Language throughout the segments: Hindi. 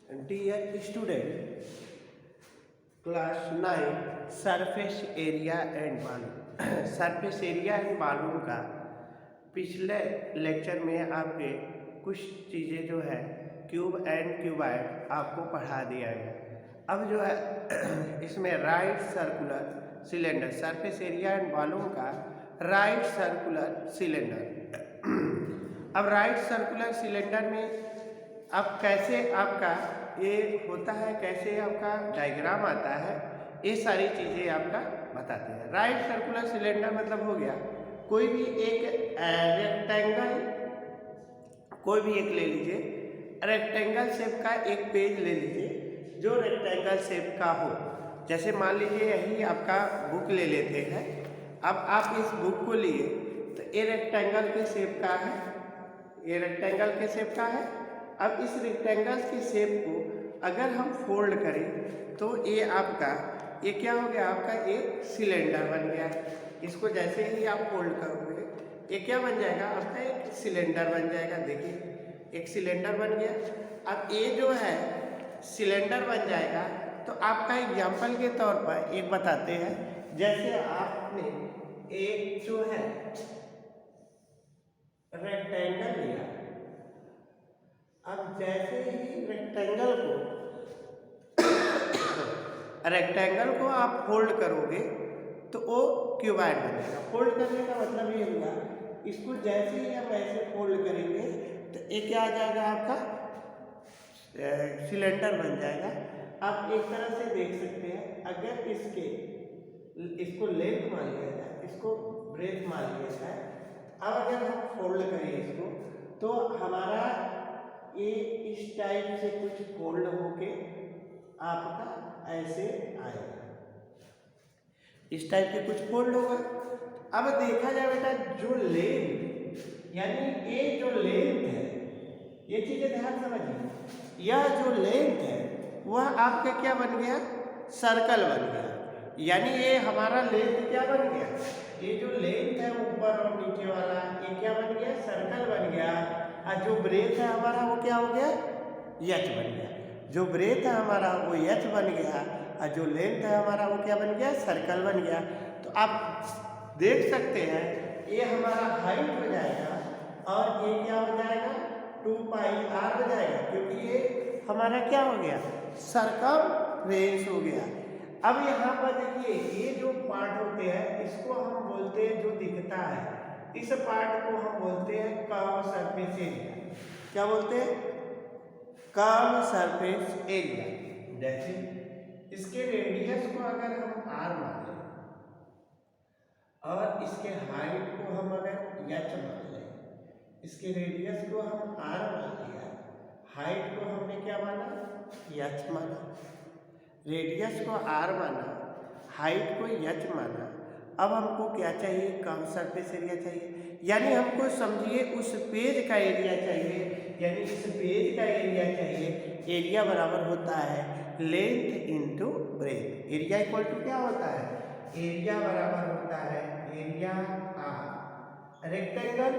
Dear student, class 9 surface area and volume surface area and volume का पिछले लेक्चर में आपके कुछ चीज़ें जो है क्यूब एंड क्यूबाइड आपको पढ़ा दिया गया। अब जो है इसमें right circular cylinder surface area and volume का राइट सर्कुलर सिलेंडर अब राइट सर्कुलर सिलेंडर में अब कैसे आपका ये होता है, कैसे आपका डायग्राम आता है, ये सारी चीज़ें आपका बताते हैं। राइट सर्कुलर सिलेंडर मतलब हो गया कोई भी एक रेक्टेंगल, कोई भी एक ले लीजिए, रेक्टेंगल शेप का एक पेज ले लीजिए जो रेक्टेंगल शेप का हो। जैसे मान लीजिए यही आपका बुक ले लेते हैं। अब आप इस बुक को लिए तो ये रेक्टेंगल के शेप का है, ये रेक्टेंगल के शेप का है। अब इस रेक्टेंगल की शेप को अगर हम फोल्ड करें तो ये आपका ये क्या हो गया, आपका एक सिलेंडर बन गया। इसको जैसे ही आप फोल्ड करोगे ये क्या बन जाएगा, आपका एक सिलेंडर बन जाएगा। देखिए एक सिलेंडर बन गया। अब ये जो है सिलेंडर बन जाएगा तो आपका एग्जाम्पल के तौर पर एक बताते हैं। जैसे आपने एक जो है रेक्टेंगल लिया, अब जैसे ही रेक्टेंगल को आप फोल्ड करोगे तो वो क्यूबाइड बन जाएगा। फोल्ड करने का मतलब ये हुआ, इसको जैसे ही हम ऐसे फोल्ड करेंगे तो ये क्या आ जाएगा, आपका सिलेंडर बन जाएगा। आप एक तरह से देख सकते हैं, अगर इसको लेंथ मान लिया जाए, इसको ब्रेथ मान लिया जाए, अब अगर हम फोल्ड करें इसको तो हमारा ये इस टाइप से कुछ फोल्ड होके आपका ऐसे आएगा, इस टाइप के कुछ फोल्ड होगा। अब देखा जाए बेटा, जो लेंथ यानी ये जो लेंथ है, ये चीजें ध्यान समझिए, यह जो लेंथ है वह आपका क्या बन गया, सर्कल बन गया। यानी ये हमारा लेंथ क्या बन गया, ये जो लेंथ है ऊपर और नीचे वाला, ये क्या बन गया, सर्कल बन गया। और जो ब्रेथ है हमारा वो क्या हो गया, एच बन गया। जो ब्रेथ है हमारा वो एच बन गया और जो लेंथ है हमारा वो क्या बन गया, सर्कल बन गया। तो आप देख सकते हैं ये हमारा हाइट हो जाएगा और ये क्या हो जाएगा, 2πr हो जाएगा, क्योंकि ये हमारा क्या हो गया, सरकमफ्रेंस हो गया। अब यहाँ पर देखिए ये जो पार्ट होते हैं इसको हम बोलते हैं, जो दिखता है इस पार्ट को हम बोलते हैं कर्व सरफेस एरिया। क्या बोलते हैं, कर्व सरफेस एरिया। जैसे इसके रेडियस को अगर हम r मान लें और इसके हाइट को हम अगर h मान लें, इसके रेडियस को हम r मान लिया, हाइट को हमने क्या माना, h माना, रेडियस को r माना, हाइट को h माना। अब हमको क्या चाहिए, कर्व सरफेस एरिया चाहिए। यानी हमको समझिए उस पेज का एरिया चाहिए, यानी इस पेज का एरिया चाहिए। एरिया बराबर होता है length into breadth. Area equal to क्या होता है, एरिया बराबर होता है एरिया आर रेक्टेंगल।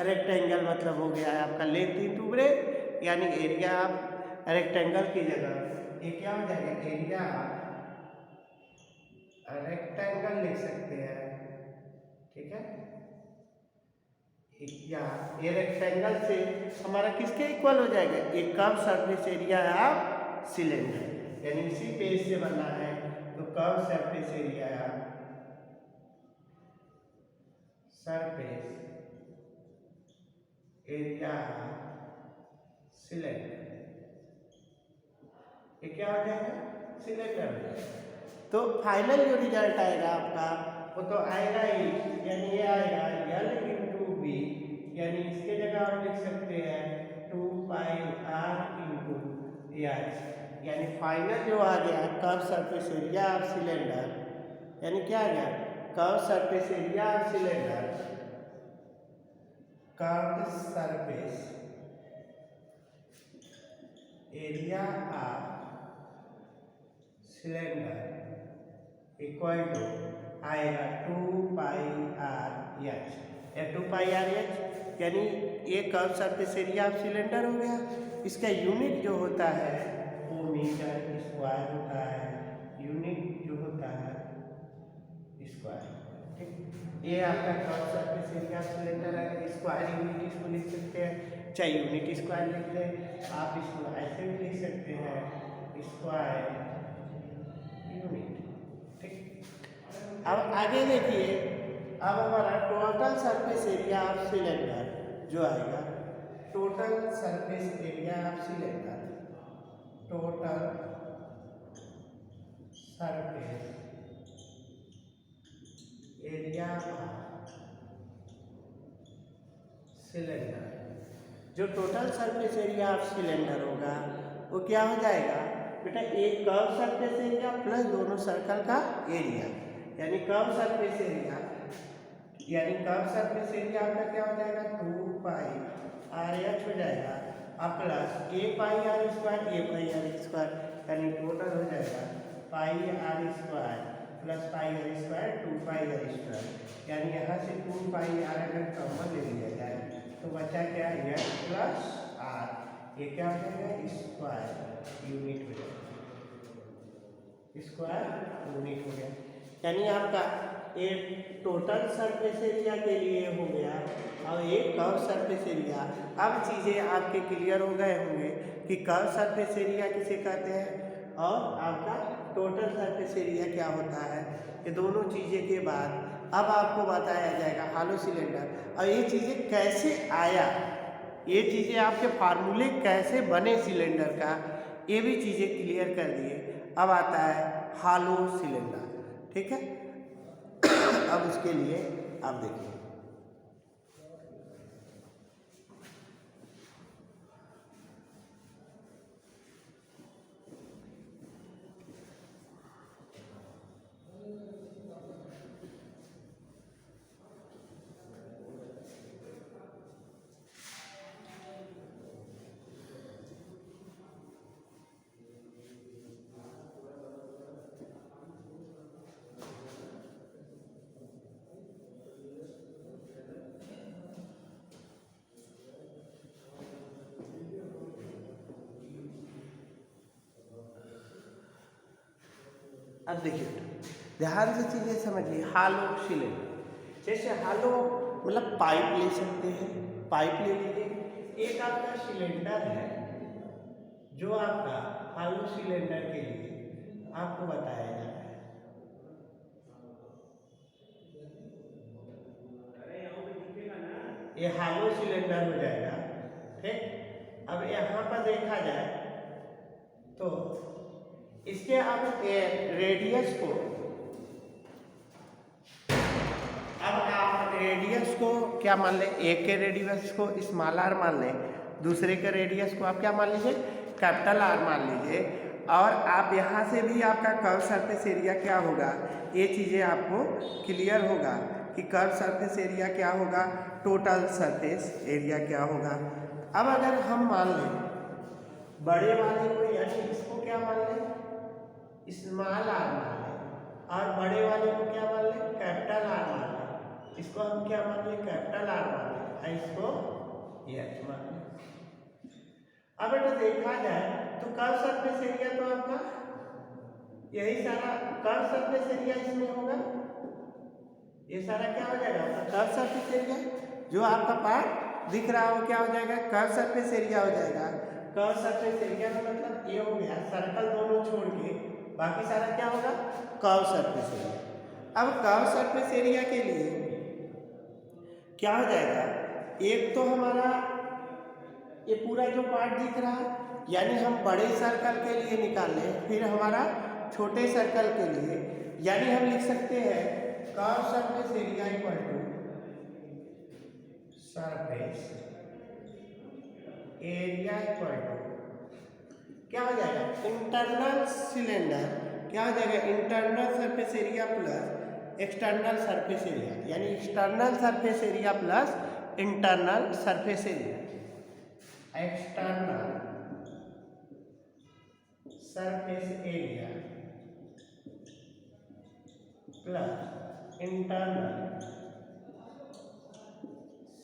रेक्टेंगल मतलब हो गया है आपका लेंथ इंटू ब्रेथ, यानी एरिया आप रेक्टेंगल की जगह ये क्या हो जाएगा, एरिया रेक्टेंगल लिख सकते हैं, ठीक है। या ये रेक्टेंगल से हमारा किसके इक्वल हो जाएगा, एक curve surface area of cylinder, यानी इसी पेज से बना है तो curve surface area surface area cylinder, ये क्या हो जाएगा, सिलेंडर हो जाएगा। तो फाइनल जो रिजल्ट आएगा आपका वो तो आएगा ही, यानी ये आएगा L इंटू बी, यानी इसके जगह हम लिख सकते हैं 2πr इंटू एच। यानी फाइनल जो आ गया curve surface area of cylinder, यानी क्या आ गया, curve surface area of cylinder, curve surface area of cylinder equal to आएगा 2πr एच, या 2πr एच, यानी ये curve surface area of cylinder हो गया। इसका यूनिट जो होता है मीटर स्क्वायर होता है, यूनिट जो होता है स्क्वायर। ठीक, ये आपका कर्व सरफेस एरिया सिलेंडर है। स्क्वायर यूनिट इसको लिख सकते हैं, चाहे यूनिट स्क्वायर लिख लें, आप इसको ऐसे भी लिख सकते हैं स्क्वायर यूनिट। ठीक, अब आगे देखिए, अब हमारा total surface area of cylinder जो आएगा, total surface area of cylinder, total surface area of cylinder, जो total surface area of cylinder होगा वो क्या हो जाएगा बेटा, एक कर्व सरफेस एरिया प्लस दोनों सर्कल का एरिया, यानी कर्व सरफेस एरिया, यानी कर्व सरफेस एरिया आपका क्या हो जाएगा 2 पाई आर एच हो जाएगा, अब plus a pi R square, a pi R square, यानी टोटल हो जाएगा pi R square plus pi R square 2 pi R square, यानी यहाँ से 2 पाई आर अगर कॉमन ले लिया जाए तो बचा क्या एच प्लस आर, ये क्या हो जाएगा स्क्वायर यूनिट हो जाएगा, स्क्वायर यूनिट हो गया। यानी आपका एक टोटल सरफेस एरिया के लिए हो गया और एक कर्व सरफेस एरिया। अब चीज़ें आपके क्लियर हो गए होंगे कि कर्व सरफेस एरिया किसे कहते हैं और आपका टोटल सरफेस एरिया क्या होता है। ये दोनों चीज़ें के बाद अब आपको बताया जाएगा हॉलो सिलेंडर, और ये चीज़ें कैसे आया, ये चीज़ें आपके फार्मूले कैसे बने सिलेंडर का, ये भी चीज़ें क्लियर कर दिए। अब आता है हॉलो सिलेंडर, ठीक है। अब उसके लिए आप देखिए, अब देखिए ध्यान से चीज़ें समझिए। हॉलो सिलेंडर, जैसे हॉलो मतलब पाइप ले सकते हैं, पाइप ले लीजिए। एक आपका सिलेंडर है जो आपका हॉलो सिलेंडर के लिए आपको बताया जा रहा है। ये हॉलो सिलेंडर हो जाएगा, ठीक। अब यहाँ पर देखा जाए तो इसके आप रेडियस को, अब आप रेडियस को क्या मान लें, एक के रेडियस को स्मॉल आर मान लें, दूसरे के रेडियस को आप क्या मान लीजिए कैपिटल आर मान लीजिए, और आप यहाँ से भी आपका कर्व सरफेस एरिया क्या होगा, ये चीज़ें आपको क्लियर होगा कि कर्व सरफेस एरिया क्या होगा, टोटल सरफेस एरिया क्या होगा। अब अगर हम मान लें बड़े वाले को, यानी इसको क्या मान लें स्मॉल आर मान लें, और बड़े वाले को क्या मान लें कैपिटल आर मान लें, इसको हम क्या मान लें कैपिटल आर मान लें, और इसको एच मान लें। अब बेटा देखा जाए तो कर्व सरफेस एरिया तो आपका यही सारा कर्व सरफेस एरिया इसमें होगा, ये सारा क्या हो जाएगा आपका कर्व सरफेस एरिया, जो आपका पार्ट दिख रहा हो क्या हो जाएगा कर्व सरफेस एरिया हो जाएगा। कर्व सरफेस एरिया का मतलब ये हो गया, सर्कल दोनों छोड़ के बाकी सारा क्या होगा कर्व सरफेस एरिया। अब कर्व सरफेस एरिया के लिए क्या हो जाएगा, एक तो हमारा ये पूरा जो पार्ट दिख रहा है, यानी हम बड़े सर्कल के लिए निकाल लें, फिर हमारा छोटे सर्कल के लिए, यानी हम लिख सकते हैं curve surface area equal to surface area equal to क्या हो जाएगा इंटरनल सिलेंडर, क्या हो जाएगा internal surface area plus external surface area, यानी external surface area plus internal surface area, external surface area plus internal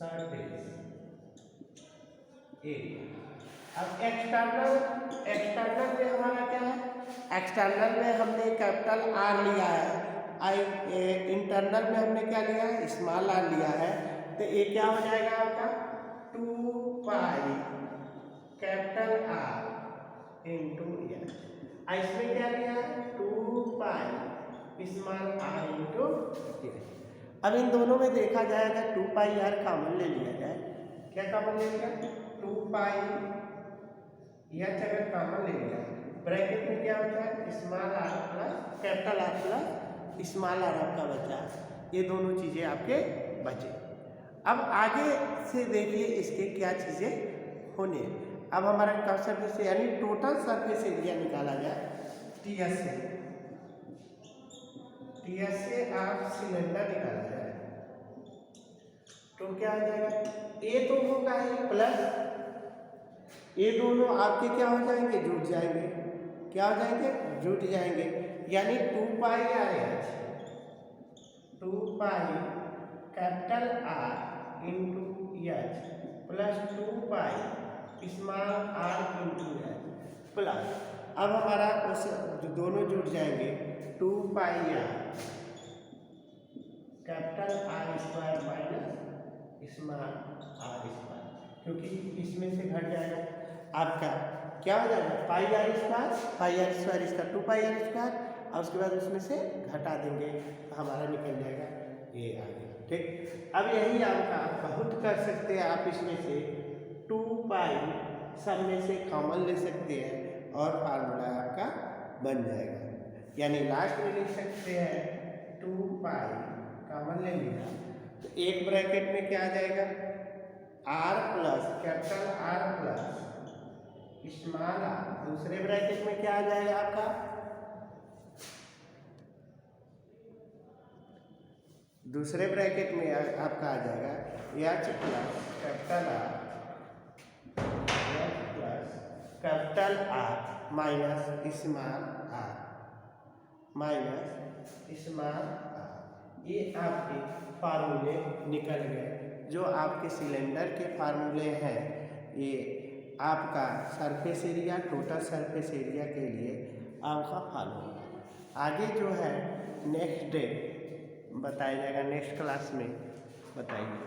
surface area. अब एक्सटर्नल एक्सटर्नल में हमारा क्या है, एक्सटर्नल में हमने कैपिटल आर लिया है, इंटरनल में हमने क्या लिया है, स्मॉल आर लिया है। तो ये क्या हो जाएगा आपका 2 pi capital R into H. इसमें क्या लिया है 2 pi small R into H. अब इन दोनों में देखा जाएगा 2 पाई आर कॉमन ले लिया जाए, क्या कॉमन ले लिया 2 पाई एच अगर कॉमन ले लिया, ब्रैकेट में क्या बचा small R plus capital R plus small R आपका बचा, ये दोनों चीज़ें आपके बचे। अब आगे से देखिए इसके क्या चीज़ें होने हैं। अब हमारा कर्व सरफेस से यानी टोटल सरफेस एरिया निकाला जाए टीएस से आप सिलेंडर निकाला जाए तो क्या आ जाएगा, ए तो होगा ही प्लस ये दोनों आपके क्या हो जाएंगे, जुट जाएंगे, क्या हो जाएंगे, जुट जाएंगे, यानी 2 pi R H 2 pi capital R into H plus 2 pi small R into H plus, अब हमारा उस दोनों जुट जाएंगे 2 pi R capital R square minus small R square, क्योंकि इसमें से घट जाएगा आपका क्या हो जाएगा पाई आर स्क्वायर इसका 2 पाई आर स्क्वायर, और उसके बाद उसमें से घटा देंगे तो हमारा निकल जाएगा ये आगे। ठीक, अब यही आपका बहुत कर सकते हैं आप, इसमें से 2 पाई सब में से कॉमन ले सकते हैं और फार्मूला आपका बन जाएगा, यानी लास्ट में लिख सकते हैं 2 पाई कॉमन ले लिया तो एक ब्रैकेट में क्या आ जाएगा R plus capital R plus small R, दूसरे ब्रैकेट में क्या आ जाएगा आपका दूसरे ब्रैकेट में आपका आ जाएगा H plus capital R plus capital R minus small R, ये आपके फार्मूले निकल गए जो आपके सिलेंडर के फार्मूले हैं। ये आपका surface area, total surface area के लिए आपका फार्मूला। आगे जो है नेक्स्ट डे बताया जाएगा, नेक्स्ट क्लास में बताइए।